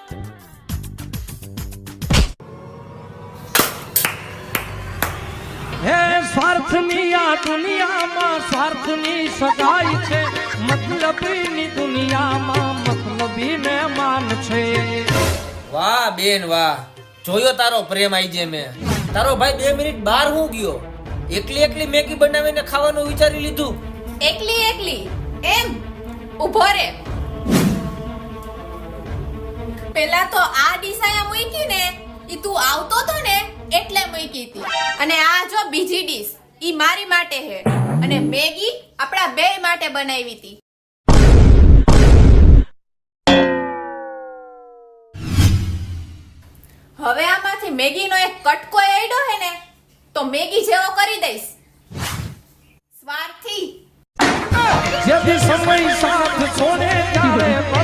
હે સ્વાર્થની આ દુનિયામાં સ્વાર્થની સગાઈ છે, મતલબની દુનિયામાં મતલબી મહેમાન છે. વાહ બેન વાહ, જોયો તારો પ્રેમ આઈ જે મેં. તારો ભાઈ 2 મિનિટ બહાર હું ગયો, એકલી મેગી બનાવીને ખાવાનું વિચારી લીધું. એકલી એમ ઉભો રે. પેલા તો આ ડીસાયા મૂકી ને, ઈ તું આવતો તો ને એટલે મૂકી હતી. અને આ જો બીજી ડીશ, ઈ મારી માટે હે, અને મેગી આપણા બેય માટે બનાવી હતી. હવે આમાંથી મેગીનો એક કટકો એડો હે ને, તો મેગી જેવો કરી દઈશ. સ્વાર્થી जब समय साथ छोड़े जाए